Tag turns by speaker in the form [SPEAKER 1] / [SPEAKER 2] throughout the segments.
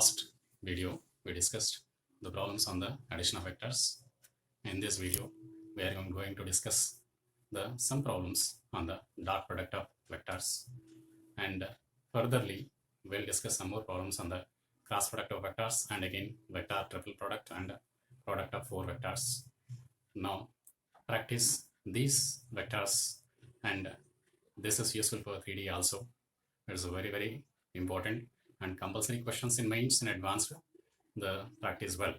[SPEAKER 1] last video, we discussed the problems on the addition of vectors. In this video, we are going to discuss some problems on the dot product of vectors. And furtherly, we'll discuss some more problems on the cross product of vectors and again vector triple product and product of four vectors. Now, practice these vectors, and this is useful for 3D also. It's very important and compulsory questions in mains and advanced. The practice well.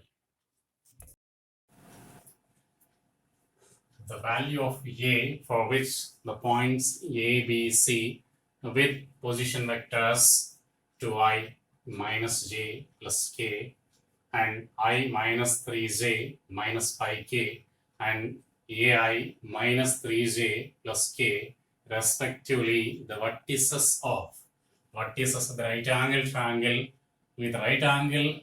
[SPEAKER 1] The value of A for which the points A, B, C with position vectors to I minus j plus k and I minus 3j minus 5k and ai minus 3j plus k respectively the vertices of the right angle triangle with right angle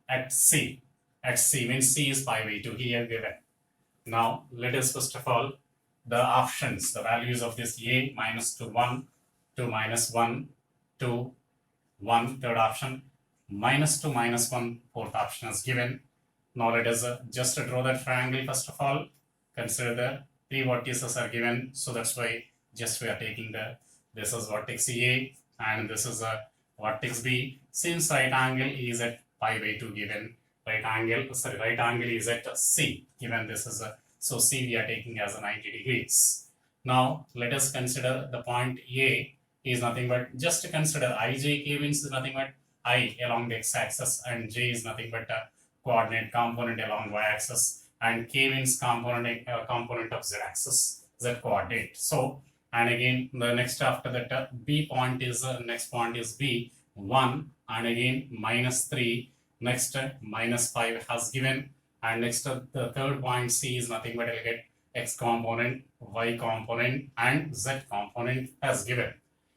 [SPEAKER 1] at C. At C means C is pi by 2 here given. Now let us first of all the options, the values of this A minus to 1 to minus 1 to 1 third option, minus 2 minus 1 fourth option is given. Now let us just draw the triangle first of all. Consider the three vertices are given, so that's why just we are taking this is vertex A and this is a vertex B. Since right angle is at pi by 2 given, right angle is at C given, this is so C we are taking as a 90 degrees. Now let us consider the point A is nothing but, just to consider ijk means nothing but I along the x-axis and j is nothing but a coordinate component along y-axis and k means component of z-axis, z coordinate. So and again the next after that B point is next point is B 1 and again minus 3, next minus 5 has given, and next the third point C is nothing but I'll get x component, y component and z component as given.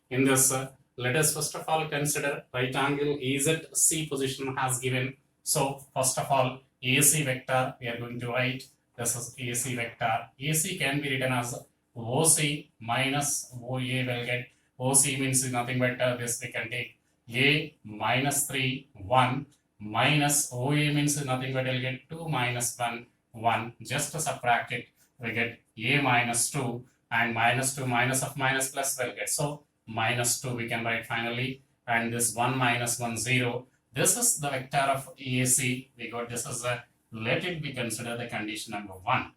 [SPEAKER 1] In this let us first of all consider right angle is at C position has given. So first of all AC vector we are going to write, this is AC vector. AC can be written as OC minus OA will get, OC means nothing but this we can take A minus 3 1 minus OA means nothing but will get 2 minus 1 1, just to subtract it we get A minus 2 and minus 2 minus of minus plus will get, so minus 2 we can write finally, and this 1 minus 1 0. This is the vector of AC we got. This is a, let it be consider the condition number 1,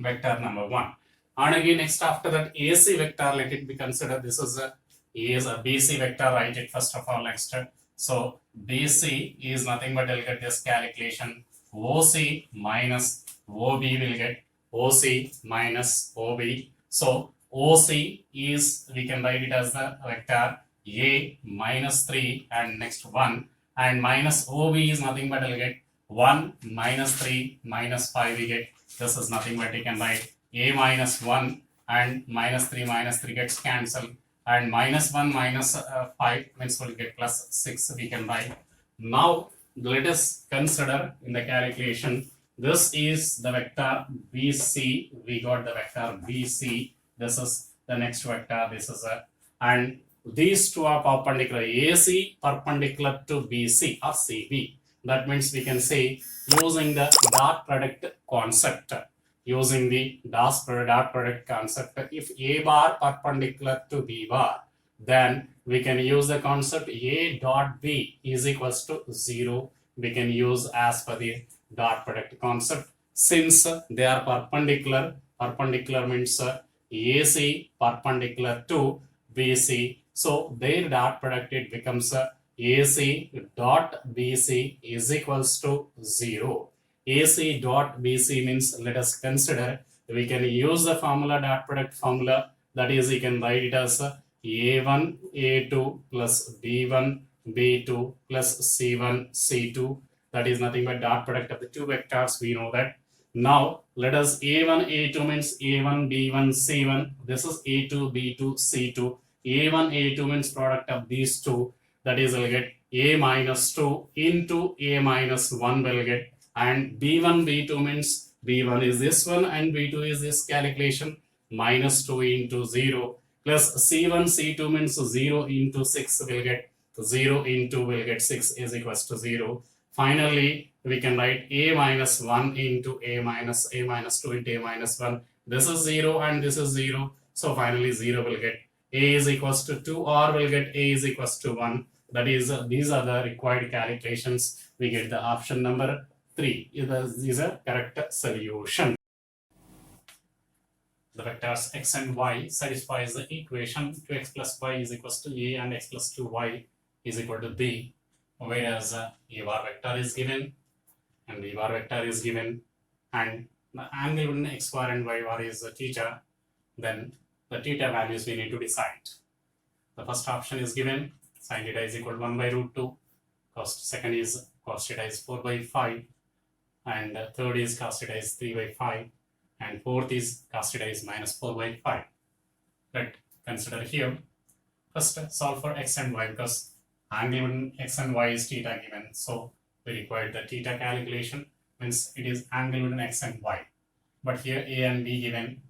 [SPEAKER 1] vector number 1. And again next after that AC vector let it be considered, this is a BC vector, write it first of all next. So BC is nothing but I'll get this calculation OC minus OB will get OC minus OB. So OC is, we can write it as the vector A minus 3 and next 1, and minus OB is nothing but I'll get 1 minus 3 minus 5 we get, this is nothing but you can write A minus 1 and minus 3 gets cancelled, and minus 1 minus 5 means we'll get plus 6 we can write. Now let us consider in the calculation, this is the vector BC, we got the vector BC, this is the next vector, this is a, and these two are perpendicular, AC perpendicular to BC or CB. That means we can say using the dot product concept, using the dot product concept, if A bar perpendicular to B bar, then we can use the concept A dot B is equals to 0. We can use as per the dot product concept. Since they are perpendicular means AC perpendicular to BC, so their dot product it becomes AC dot BC is equals to 0. AC dot BC means, let us consider, we can use the formula, dot product formula, that is you can write it as A1 A2 plus B1 B2 plus C1 C2, that is nothing but dot product of the two vectors, we know that. Now let us A1 A2 means A1 B1 C1, this is A2 B2 C2, A1 A2 means product of these two, that is will get A minus 2 into A minus 1 will get, and B1 B2 means B1 is this one and B2 is this calculation, minus 2 into 0 plus C1 C2 means 0 into 6 will get 0 into will get 6 is equals to 0. Finally, we can write a minus 1 into a minus 2 into a minus 1. This is 0 and this is 0. So finally 0 will get a is equals to 2 or will get a is equals to 1. That is, these are the required calculations. We get the option number 3 is a correct solution. The vectors x and y satisfies the equation 2x plus y is equals to a and x plus 2y is equal to b, whereas a bar vector is given and b bar vector is given and the angle between x bar and y bar is theta. Then the theta values we need to decide. The first option is given, sin theta is equal to 1 by root 2, second is cos theta is 4 by 5, and third is cos theta is 3 by 5, and fourth is cos theta is minus 4 by 5. Let's consider here. First solve for x and y because angle between x and y is theta given, so we require the theta calculation, means it is angle between x and y. But here a and b given,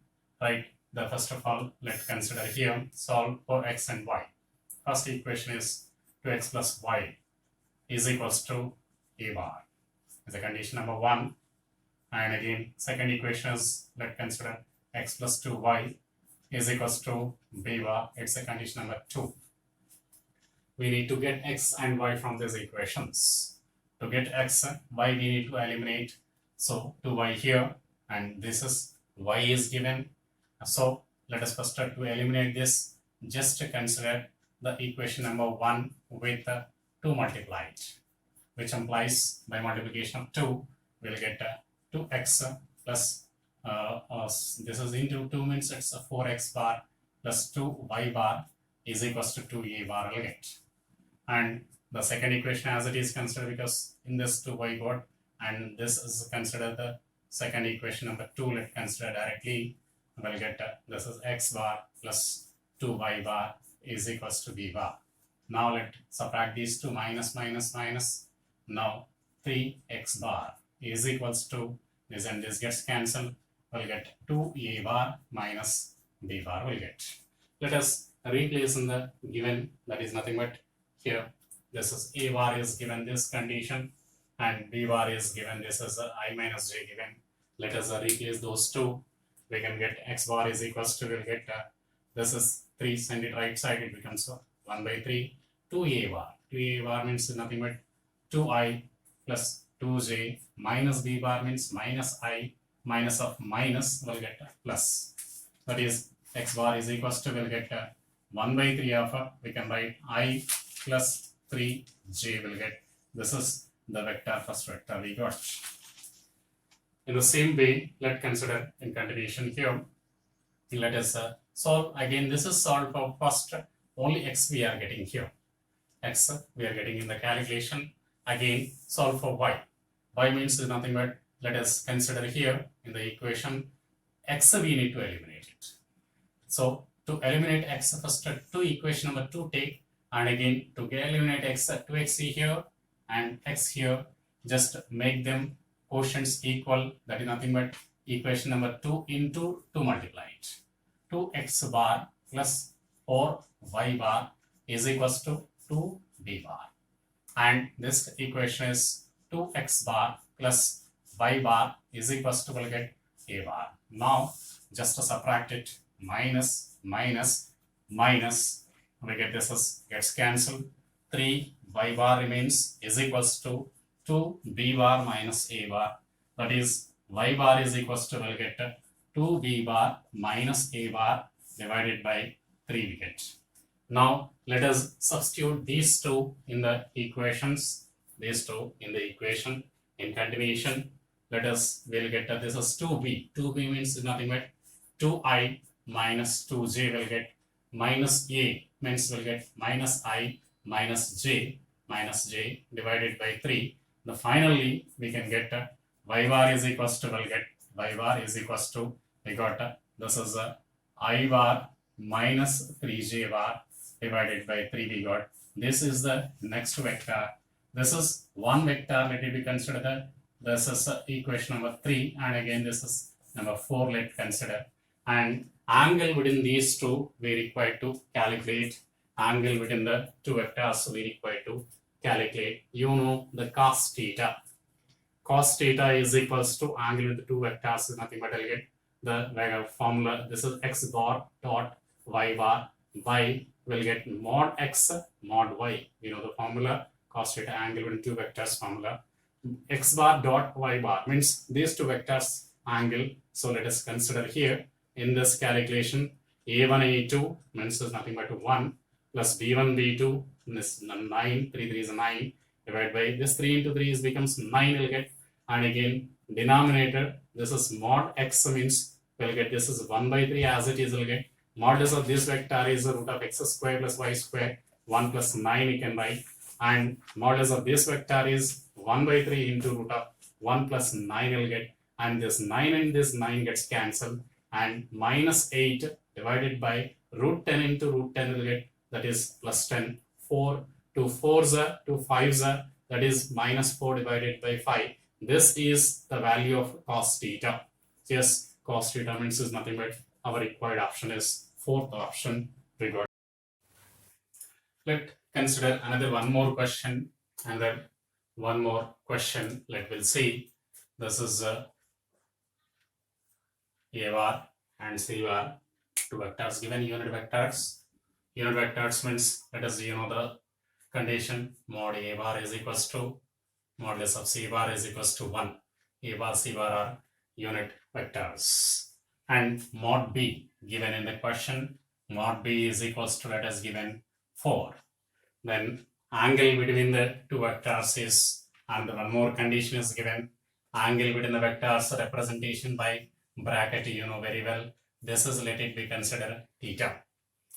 [SPEAKER 1] right? The first of all, let's consider here, solve for x and y. First equation is 2x plus y is equals to a bar. Is a condition number 1. And again, second equation is, let's consider x plus 2y is equals to b bar. It's a condition number 2. We need to get x and y from these equations. To get x, y we need to eliminate. So 2y here, and this is y is given. So let us first try to eliminate this. Just to consider the equation number 1 with 2 multiplied, which implies by multiplication of 2, we'll get 2x plus this is into 2 means it's a 4x bar plus 2y bar is equals to 2a bar I'll get. And the second equation as it is considered, because in this 2y got, and this is considered the second equation number 2, let's consider directly. We'll get this is x bar plus 2y bar is equals to b bar. Now let's subtract these two, minus minus minus. Now 3x bar is equals to this, and this gets cancelled. We'll get 2a bar minus b bar will get. Let us replace in the given, that is nothing but here this is a bar is given this condition and b bar is given this is I minus j given. Let us replace those two. We can get x bar is equals to, we'll get this is 3, send it right side, it becomes 1 by 3, 2a bar. 2a bar means nothing but 2i plus 2j minus b bar means minus I minus of minus will get plus. That is x bar is equals to, we'll get 1 by 3 of we can write I plus 3j will get, this is the vector, first vector we got. In the same way, let's consider in continuation here. Let us solve again. This is solved for first, only x we are getting here. X we are getting in the calculation. Again, solve for y. Y means nothing but, let us consider here in the equation, x we need to eliminate it. So to eliminate x, first to equation number 2 take, and again to eliminate x, 2x here and x here, just make them quotients equal. That is nothing but equation number 2 into 2 multiplied. 2x bar plus 4y bar is equals to 2b bar. And this equation is 2x bar plus y bar is equals to, we'll get a bar. Now just to subtract it, minus minus minus, we get this is gets cancelled. 3y bar remains is equals to 2b bar minus a bar. That is y bar is equals to, we'll get 2b bar minus a bar divided by 3 we get. Now let us substitute these two in the equations, these two in the equation. In continuation, let us, we'll get this is 2b. 2b means nothing but 2i minus 2j will get, minus a means we'll get minus I minus j divided by 3. Now finally we can get y bar is equals to, we'll get y bar is equals to, we got this is I bar minus 3j bar divided by 3 we got. This is the next vector. This is one vector, let it be considered. This is equation number 3, and again this is number 4, let's consider. And angle within these two we require to calculate. angle between the two vectors we require to calculate. You know the cos theta. Cos theta is equals to angle with the two vectors is nothing but I'll get the formula. This is x bar dot y bar. Y will get mod x mod y. You know the formula. Cos theta angle with two vectors formula. X bar dot y bar means these two vectors angle. So let us consider here in this calculation a1 a2 means is nothing but 1 plus b1 b2 is 9, 3 is 9 divided by this 3 into 3 is becomes 9 will get, and again denominator this is mod x means we'll get this is 1 by 3 as it is will get modulus of this vector is the root of x square plus y square 1 plus 9 you can write, and modulus of this vector is 1 by 3 into root of 1 plus 9 will get, and this 9 and this 9 gets cancelled, and minus 8 divided by root 10 into root 10 will get, that is plus 10. 4 to 4s are to 5s are, that is minus 4 divided by 5. This is the value of cos theta. Yes, cos theta means is nothing but our required option is fourth option we got. Let's consider another one more question. Let we'll see. This is A bar and C bar, two vectors given unit vectors. Unit vectors means let us the condition mod A bar is equals to modulus of C bar is equals to 1. A bar C bar are unit vectors, and mod B given in the question, mod B is equals to let us given 4. Then angle between the two vectors is, and one more condition is given, angle between the vectors representation by bracket you know very well. This is let it be considered theta.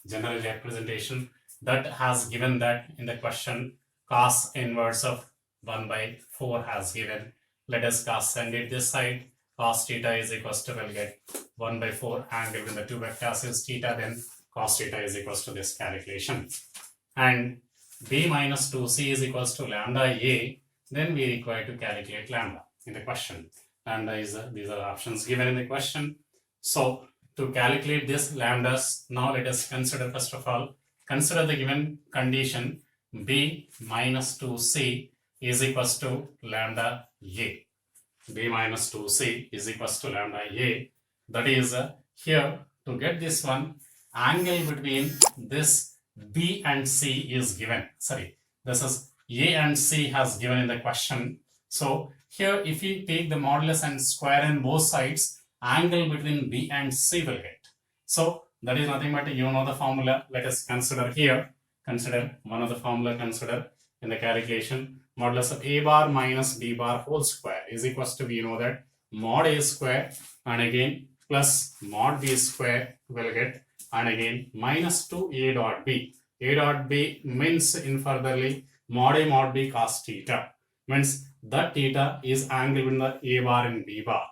[SPEAKER 1] General representation that has given that in the question cos inverse of 1 by 4 has given. Let us send it this side. Cos theta is equals to we'll get 1 by 4 angle when the two vectors is theta, then cos theta is equals to this calculation. And b minus 2c is equals to lambda a, then we require to calculate lambda in the question. Lambda is these are options given in the question. So to calculate this lambdas, now let us consider first of all, consider the given condition b minus 2c is equals to lambda a. B minus 2c is equals to lambda a. That is here to get this one, angle between this B and C is given. Sorry, this is A and C has given in the question. So here if you take the modulus and square in both sides, angle between B and C will get. So that is nothing but the formula. Let us consider here. Consider one of the formula consider in the calculation. Modulus of A bar minus B bar whole square is equals to we know that mod A square and again plus mod B square will get, and again minus 2 A dot B. A dot B means in furtherly mod A mod B cos theta. Means that theta is angle between the A bar and B bar.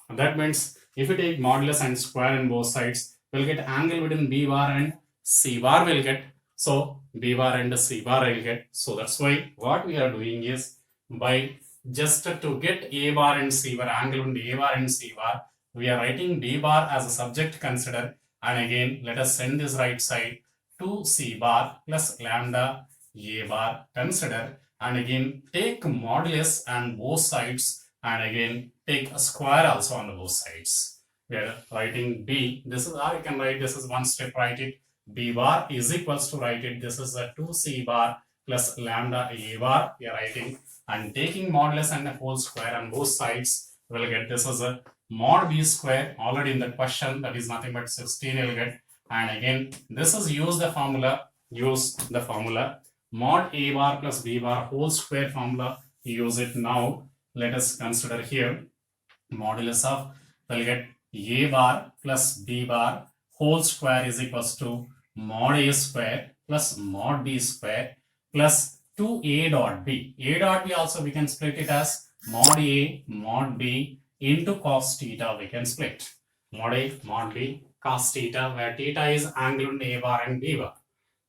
[SPEAKER 1] And that means if you take modulus and square in both sides, we'll get angle between B bar and C bar will get. So B bar and C bar will get. So that's why what we are doing is by just to get A bar and C bar, angle between A bar and C bar, we are writing B bar as a subject consider, and again let us send this right side to C bar plus lambda A bar consider, and again take modulus on both sides, and again take a square also on both sides. We are writing B, this is, or you can write this is one step, write it B bar is equals to write it, this is a 2C bar plus lambda A bar we are writing, and taking modulus and a whole square on both sides, we'll get this is a mod B square already in the question, that is nothing but 16 you'll get, and again this is use the formula mod A bar plus B bar whole square formula, use it now. Let us consider here modulus of, we'll get A bar plus B bar whole square is equals to mod A square plus mod B square plus 2A dot B. A dot B also we can split it as mod A mod B into cos theta we can split. Mod A mod B cos theta, where theta is angle between A bar and B bar.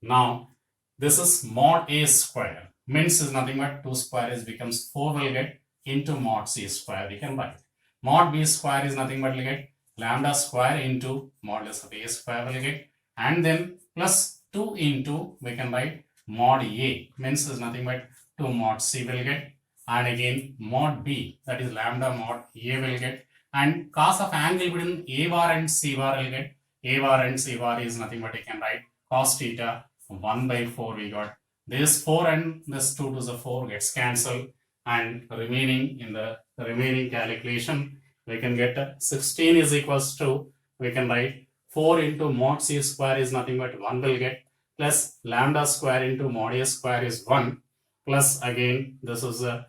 [SPEAKER 1] Now this is mod A square, means is nothing but 2 square is becomes 4 will get into mod C square we can write. Mod B square is nothing but will get lambda square into modulus of A square will get, and then plus 2 into, we can write mod A, means is nothing but 2 mod C will get, and again mod B, that is lambda mod A will get, and cos of angle between A bar and C bar will get. A bar and C bar is nothing but you can write cos theta 1 by 4 we got. This 4 and this 2 to the 4 gets cancelled, and remaining in the remaining calculation we can get 16 is equals to, we can write 4 into mod C square is nothing but 1 will get, plus lambda square into mod A square is 1, plus again this is a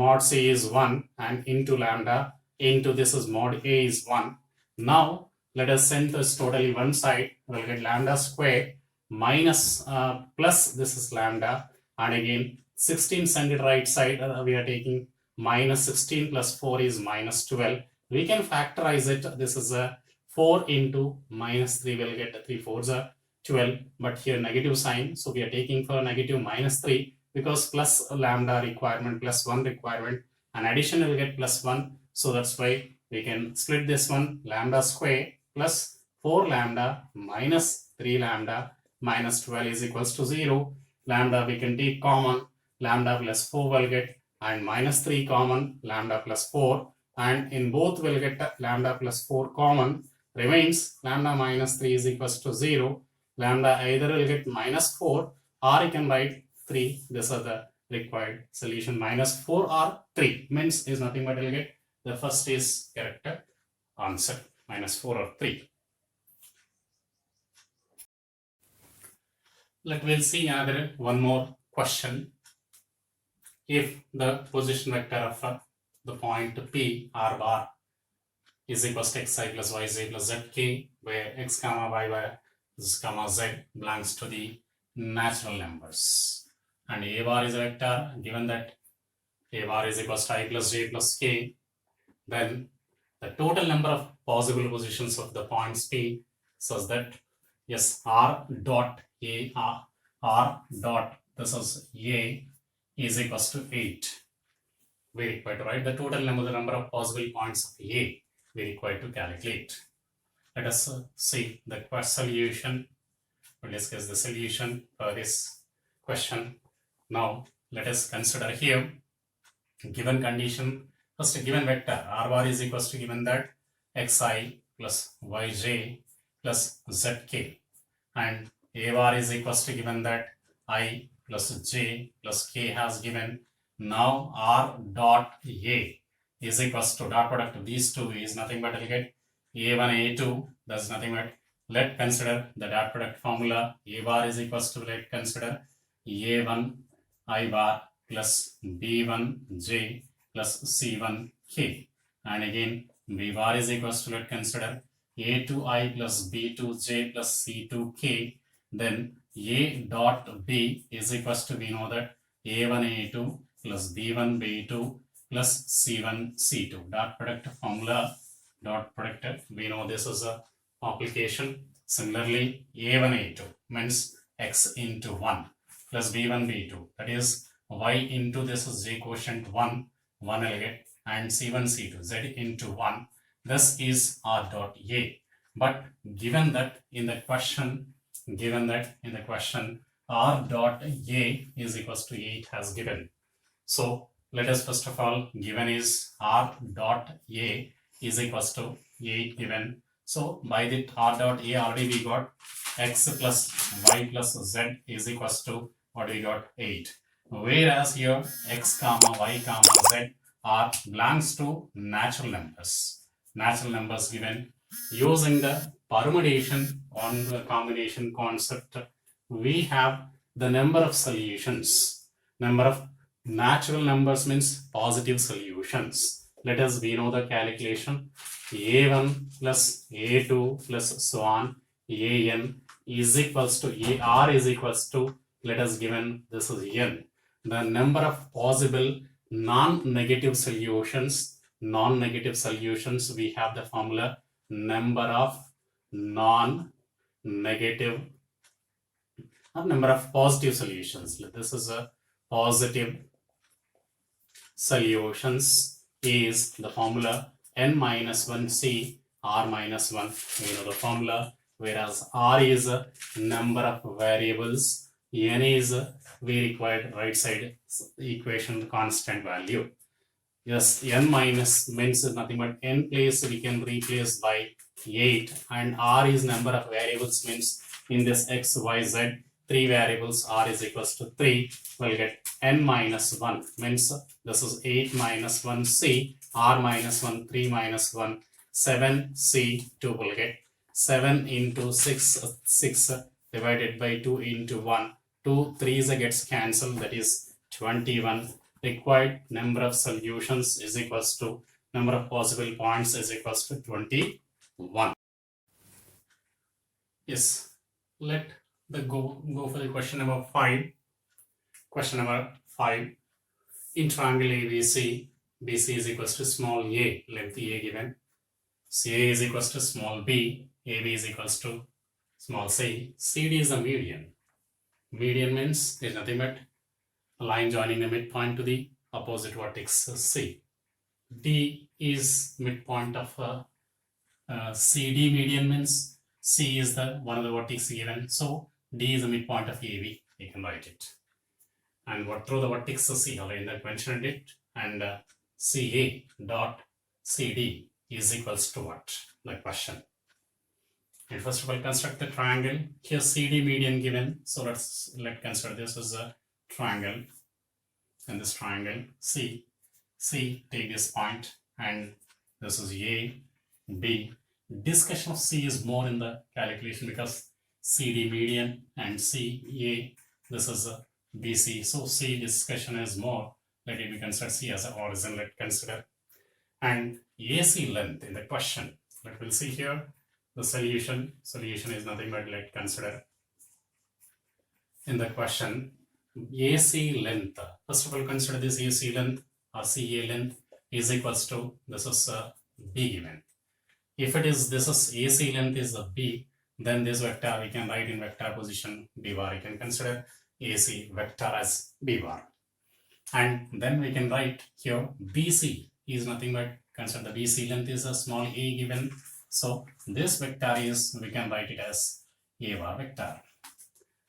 [SPEAKER 1] mod C is 1 and into lambda into this is mod A is 1. Now let us send this totally one side, we'll get lambda square minus plus this is lambda, and again 16 send it right side, we are taking minus 16 plus 4 is minus 12. We can factorize it, this is a 4 into minus 3 will get 3 4s are 12, but here negative sign, so we are taking for negative minus 3 because plus lambda requirement plus 1 requirement, and addition will get plus 1, so that's why we can split this one, lambda square plus 4 lambda minus 3 lambda minus 12 is equals to 0. Lambda we can take common, lambda plus 4 will get, and minus 3 common, lambda plus 4, and in both will get lambda plus 4 common, remains lambda minus 3 is equals to 0. Lambda either will get minus 4 or you can write 3. These are the required solution. Minus 4 or 3 means is nothing but will get the first is correct answer, minus 4 or 3. We'll see another one more question. If the position vector of the point P R bar is equals to xi plus yj plus zk, where x comma y comma z belongs to the natural numbers, and a bar is a vector, given that a bar is equals to I plus j plus k, then the total number of possible positions of the points P such that yes, r dot a r dot this is a is equals to 8. We require to write the total number of possible points of A we require to calculate. Let us see the solution. We'll discuss the solution for this question. Now let us consider here given condition. First, given vector r bar is equals to, given that xi plus yj plus zk, and a bar is equals to, given that I plus j plus k has given. Now r dot a is equals to dot product of these two is nothing but will get a1 a2, that's nothing but, let consider the dot product formula. A bar is equals to, let consider a1 I bar plus b1 j plus c1 k, and again b bar is equals to, let consider a2i plus b2 j plus c2 k. Then a dot b is equals to, we know that a1 a2 plus b1 b2 plus c1 c2, dot product formula, dot product, we know this is a application. Similarly, a1 a2 means x into 1 plus b1 b2, that is y into this is j quotient 1 will get, and c1 c2 z into 1, this is r dot a. But given that in the question r dot a is equals to 8 has given, so let us first of all, given is r dot a is equals to 8 given. So by the r dot a already we got x plus y plus z is equals to what we got 8. Whereas here x comma y comma z are belongs to natural numbers. Natural numbers given using the permutation on the combination concept, we have the number of solutions. Number of natural numbers means positive solutions. Let us we know the calculation. a1 plus a2 plus so on an is equals to ar is equals to, let us given this is n, the number of possible non-negative solutions. Non-negative solutions, we have the formula number of non-negative number of positive solutions. This is a positive solutions is the formula n minus 1 c r minus 1. We know the formula whereas R is a number of variables, N is we required right side equation constant value. Yes, N minus means nothing but N place we can replace by 8, and R is number of variables means in this X, Y, Z, 3 variables, R is equals to 3, we'll get N minus 1 means this is 8 minus 1 C, R minus 1, 3 minus 1, 7 C, 2 will get 7 into 6 divided by 2 into 1, 2 3s gets cancelled, that is 21. Required number of solutions is equals to number of possible points is equals to 21. Yes, let the go for the question number 5. Question number 5. In triangle ABC, BC is equals to small a, length A given. CA is equals to small b, AB is equals to small c. CD is the median. Median means is nothing but a line joining the midpoint to the opposite vertex C. D is midpoint of CD. Median means C is the one of the vertex given, so D is the midpoint of AB. You can write it. And what through the vertex C, already I mentioned it, and CA dot CD is equals to what? The question. And first of all, construct the triangle. Here CD median given, so let's consider this as a triangle. And this triangle C, take this point, and this is A, B. Discussion of C is more in the calculation because CD median and CA, this is a BC. So C discussion is more. Let it be considered C as an origin. Let's consider. And AC length in the question. Let we'll see here the solution. Solution is nothing but let's consider in the question. AC length. First of all, consider this AC length or CA length is equals to this is B given. If it is this is AC length is a B, then this vector we can write in vector position B bar. You can consider AC vector as B bar, and then we can write here BC is nothing but consider the BC length is a small a given. So this vector is we can write it as A bar vector,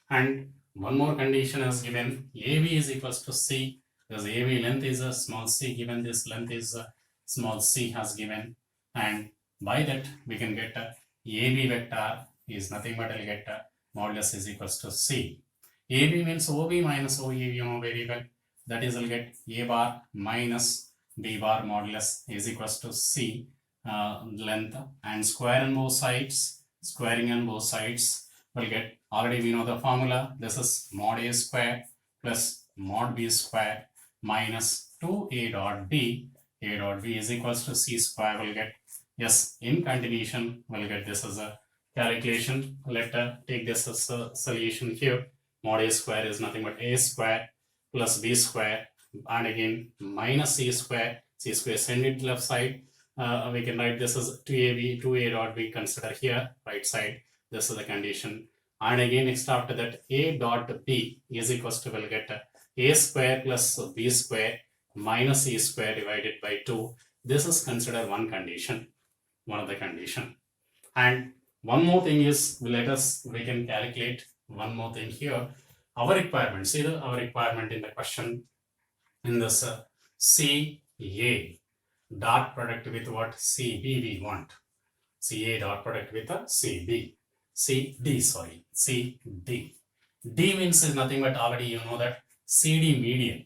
[SPEAKER 1] and one more condition is given. AB is equals to C, because AB length is a small c given, this length is a small c has given, and by that we can get a AB vector is nothing but I'll get a modulus is equals to C. AB means OB minus OE, you know very well. That is I'll get A bar minus B bar modulus is equals to C length, and square on both sides, squaring on both sides will get, already we know the formula, this is mod A square plus mod B square minus 2A dot B. A dot B is equals to C square will get, yes, in continuation we'll get this as a calculation. Let take this as a solution here. Mod A square is nothing but A square plus B square, and again minus C square. C square send it left side. We can write this as 2AB, 2A dot B consider here, right side. This is the condition. And again, next after that, A dot B is equals to, we'll get A square plus B square minus C square divided by 2. This is considered one condition, one of the condition. And one more thing is, we can calculate one more thing here. Our requirement, see our requirement in the question in this CA dot product with what? CB we want. CA dot product with a CB. CD, sorry, CD. D means is nothing but already you know that CD median.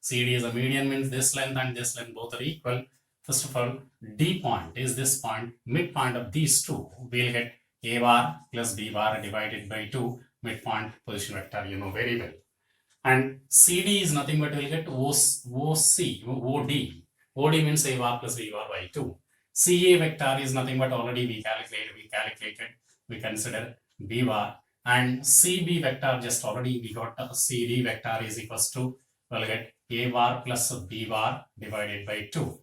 [SPEAKER 1] CD is a median means this length and this length both are equal. First of all, D point is this point, midpoint of these two. We'll get A bar plus B bar divided by 2, midpoint position vector, you know very well. And CD is nothing but we'll get OD. OD means A bar plus B bar by 2. CA vector is nothing but already we calculated. We consider B bar, and CB vector just already we got CD vector is equals to, we'll get A bar plus B bar divided by 2.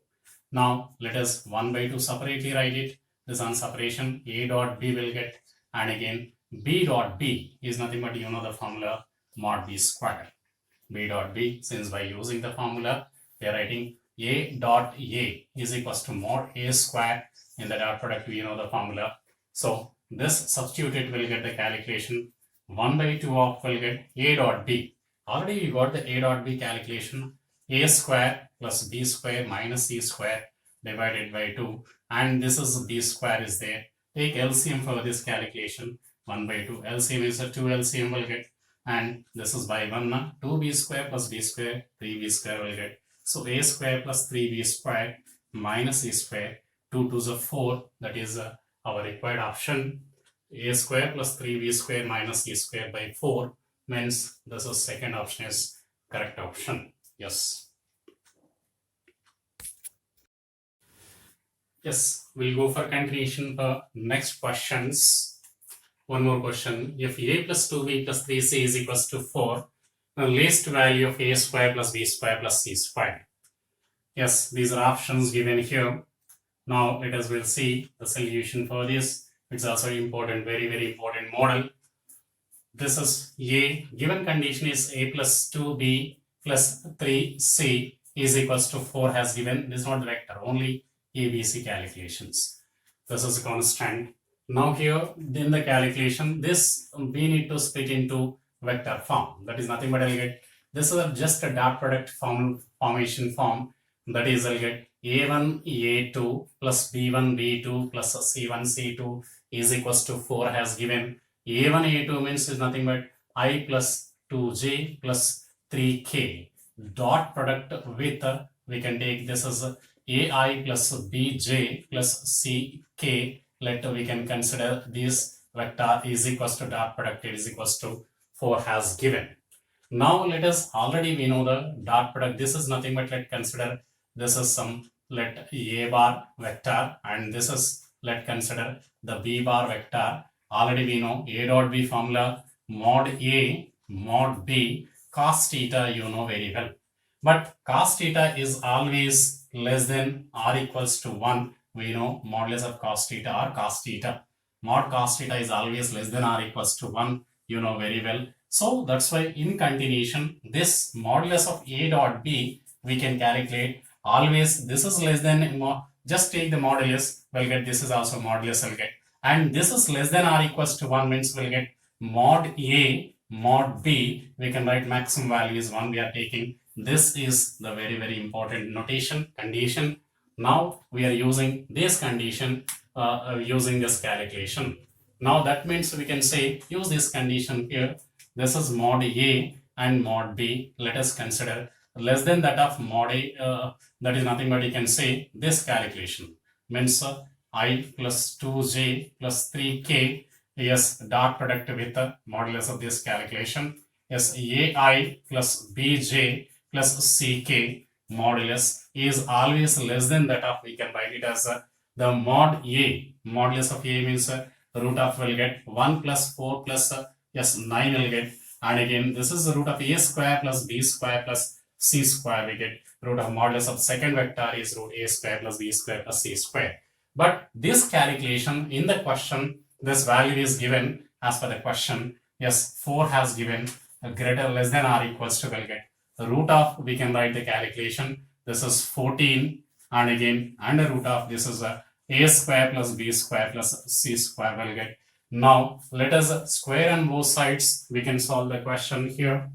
[SPEAKER 1] Now let us 1 by 2 separately write it. This on separation A dot B will get, and again B dot B is nothing but you know the formula mod B square. B dot B, since by using the formula we are writing A dot A is equals to mod A square. In the dot product we know the formula. So this substitute will get the calculation 1 by 2 of will get A dot B. Already you got the A dot B calculation, A square plus B square minus C square divided by 2, and this is B square is there. Take LCM for this calculation, 1 by 2. LCM is a 2 LCM will get, and this is by 1, 2B square plus B square, 3B square will get. So A square plus 3B square minus C square, 2 to the 4, that is our required option. A square plus 3B square minus C square by 4 means this is second option is correct option. Yes. Yes, we'll go for continuation for next questions. One more question. If A plus 2B plus 3C is equals to 4, the least value of A square plus B square plus C square. Yes, these are options given here. Now let us will see the solution for this. It's also important, very important model. This is A. Given condition is A plus 2B plus 3C is equals to 4 has given. This is not the vector, only ABC calculations. This is a constant. Now here in the calculation, this we need to split into vector form. That is nothing but I'll get, this is just a dot product formation form. That is I'll get A1 A2 plus B1 B2 plus C1 C2 is equals to 4 has given. A1 A2 means is nothing but I plus 2J plus 3K. Dot product with we can take this as AI plus BJ plus CK. Let we can consider this vector is equals to dot product is equals to 4 has given. Now let us, already we know the dot product. This is nothing but let consider this is some, let A bar vector, and this is, let consider the B bar vector. Already we know A dot B formula, mod A mod B cos theta, you know very well. But cos theta is always less than or equals to 1. We know modulus of cos theta or cos theta. Mod cos theta is always less than or equals to 1. You know very well. So that's why in continuation, this modulus of A dot B we can calculate. Always this is less than, just take the modulus, we'll get this is also modulus will get. And this is less than or equals to 1 means we'll get mod A mod B. We can write maximum value is 1 we are taking. This is the very important notation condition. Now we are using this condition using this calculation. Now that means we can say use this condition here. This is mod A and mod B. Let us consider less than that of mod A. That is nothing but you can say this calculation means I plus 2J plus 3K. Yes, dot product with the modulus of this calculation. Yes, AI plus BJ plus CK modulus is always less than that of, we can write it as the mod A. Modulus of A means root of will get 1 plus 4 plus yes 9 will get, and again this is the root of A square plus B square plus C square we get. Root of modulus of second vector is root A square plus B square plus C square. But this calculation in the question, this value is given as per the question. Yes, 4 has given a greater less than or equals to will get. The root of, we can write the calculation. This is 14, and again under root of this is a square plus B square plus C square will get. Now let us square on both sides. We can solve the question here.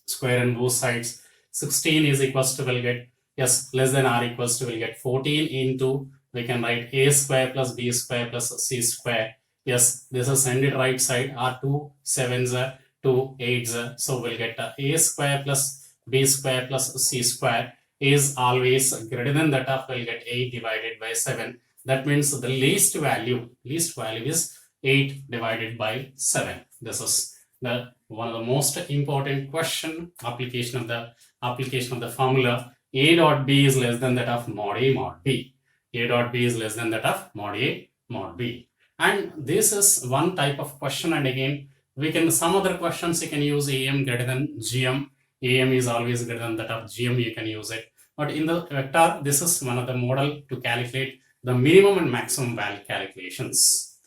[SPEAKER 1] Square on both sides. 16 is equals to will get, yes, less than or equals to will get 14 into, we can write A square plus B square plus C square. Yes, this is send it right side, are 2 7s 2 8s. So we'll get A square plus B square plus C square is always greater than that of, we'll get 8 divided by 7. That means the least value is 8 divided by 7. This is the one of the most important question. Application of the formula. A dot B is less than that of mod A mod B. A dot B is less than that of mod A mod B. And this is one type of question, and again we can, some other questions you can use AM greater than GM. AM is always greater than that of GM, you can use it. But in the vector, this is one of the model to calculate the minimum and maximum value calculations.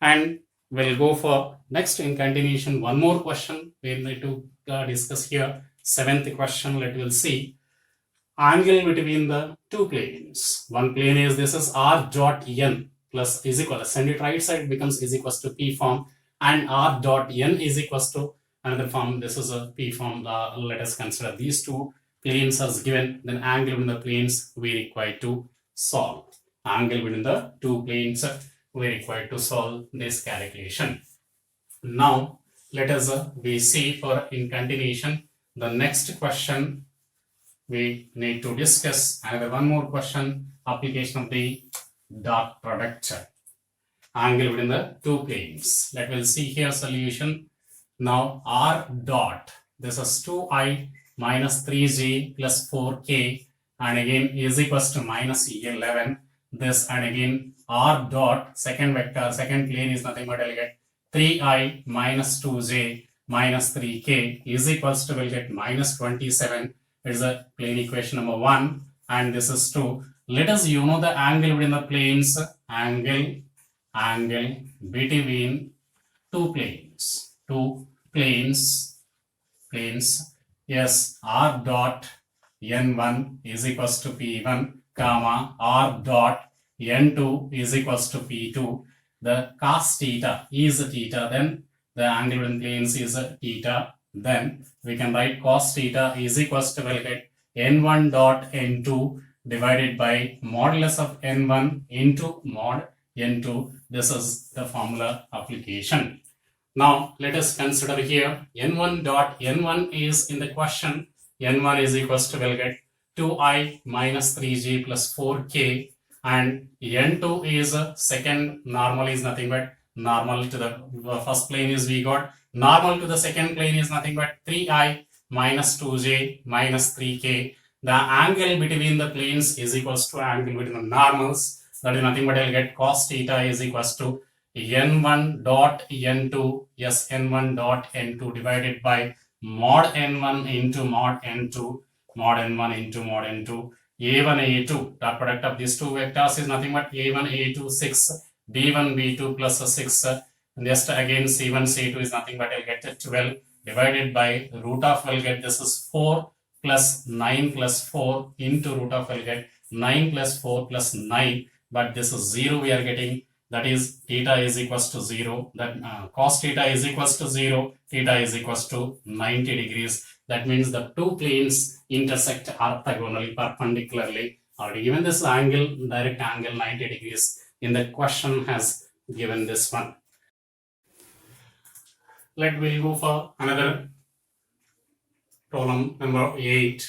[SPEAKER 1] And we'll go for next in continuation one more question we need to discuss here. 7th question, let we'll see angle between the two planes. One plane is, this is R dot N. plus is equal, send it right side becomes is equals to P form, and R dot N is equals to another form. This is a P form. Let us consider these two planes as given, then angle between the planes we require to solve. Angle between the two planes we require to solve this calculation. Now let us we see for in continuation the next question we need to discuss another one more question, application of the dot product, angle between the two planes. Let us see here solution. Now R dot, this is 2i minus 3j plus 4k, and again is equals to minus 11. This and again R dot, second vector, second plane is nothing but I'll get 3i minus 2j minus 3k is equals to, will get minus 27. It is a plane equation number 1, and this is 2. Let us know the angle between the planes, angle between two planes, yes, R dot N1 is equals to P1, comma, R dot N2 is equals to P2. The cos theta is theta, then the angle between planes is theta. Then we can write cos theta is equals to, will get N1 dot N2 divided by modulus of N1 into mod N2. This is the formula application. Now let us consider here N1 dot N1 is in the question. N1 is equals to, will get 2i minus 3j plus 4k, and N2 is second normal is nothing but normal to the first plane is we got, normal to the second plane is nothing but 3i minus 2j minus 3k. The angle between the planes is equals to angle between the normals, that is nothing but I'll get cos theta is equals to N1 dot N2, yes, N1 dot N2 divided by mod N1 into mod N2, mod N1 into mod N2. A1, A2, dot product of these two vectors is nothing but A1, A2, 6, B1, B2 plus 6. And just again C1, C2 is nothing but I'll get 12 divided by root of, will get this is 4 plus 9 plus 4 into root of, will get 9 plus 4 plus 9, but this is 0 we are getting, that is theta is equals to 0, that cos theta is equals to 0, theta is equals to 90 degrees. That means the two planes intersect orthogonally, perpendicularly. Already given this angle, direct angle 90 degrees in the question has given this one. We'll go for another problem number 8.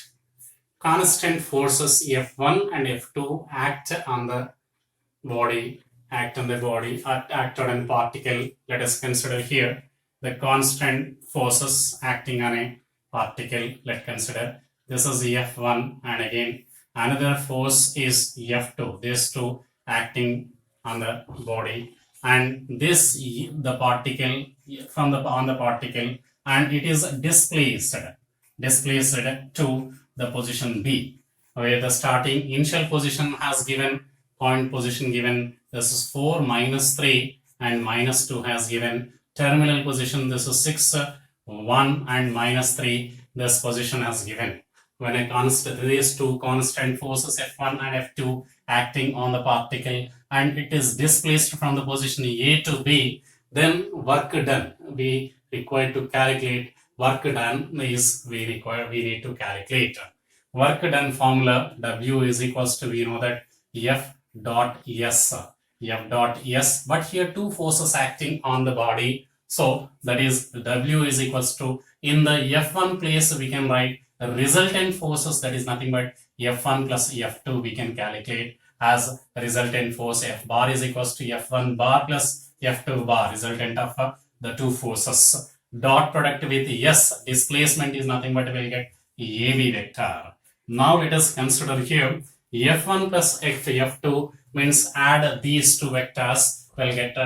[SPEAKER 1] Constant forces F1 and F2 act on the body, act on a particle. Let us consider here the constant forces acting on a particle. Let's consider this is F1, and again another force is F2. These two acting on the body, and this the particle from on the particle, and it is displaced to the position B, where the starting initial position has given, point position given, this is 4 minus 3 and minus 2 has given, terminal position this is 6 1 and minus 3, this position has given. When a constant, these two constant forces F1 and F2 acting on the particle, and it is displaced from the position A to B, then work done we require to calculate. Work done is we need to calculate. Work done formula W is equals to, we know that F dot S, but here two forces acting on the body, so that is W is equals to, in the F1 place we can write resultant forces, that is nothing but F1 plus F2 we can calculate as resultant force. F bar is equals to F1 bar plus F2 bar, resultant of the two forces. Dot product with S, displacement is nothing but we'll get AB vector. Now let us consider here F1 plus F2 means add these two vectors, we'll get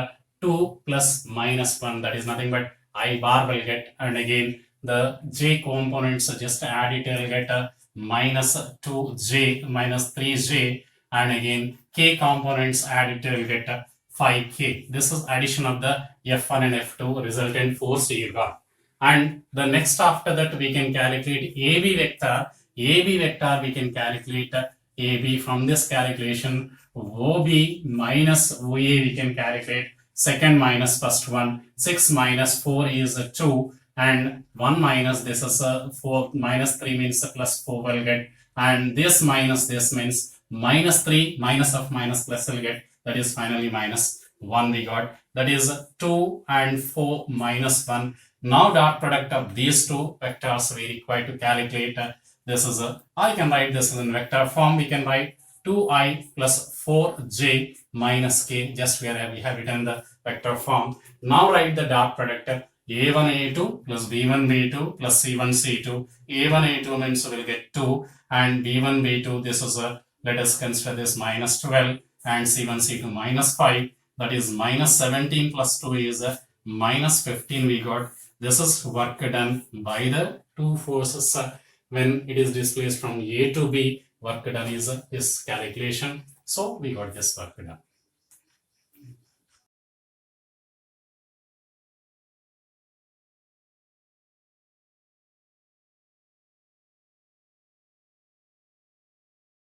[SPEAKER 1] 2 plus minus 1, that is nothing but I bar will get, and again the J components just add it, will get minus 2J minus 3J, and again K components add it, will get 5K. This is addition of the F1 and F2 resultant force you got. And the next after that we can calculate AB vector. AB vector we can calculate AB. From this calculation, OB minus OA we can calculate. Second minus first one. 6 minus 4 is 2. And 1 minus this is 4. Minus 3 means plus 4 will get. And this minus this means minus 3. Minus of minus plus will get. That is finally minus 1 we got. That is 2 and 4 minus 1. Now dot product of these two vectors we require to calculate. This is I can write this in vector form. We can write 2i plus 4j minus k. Just where we have written the vector form. Now write the dot product. A1 A2 plus B1 B2 plus C1 C2. A1 A2 means we'll get 2 and B1 B2 this is let us consider this minus 12 and C1 C2 minus 5. That is minus 17 plus 2 is minus 15 we got. This is work done by the two forces. When it is displaced from A to B, work done is this calculation. So we got this work done.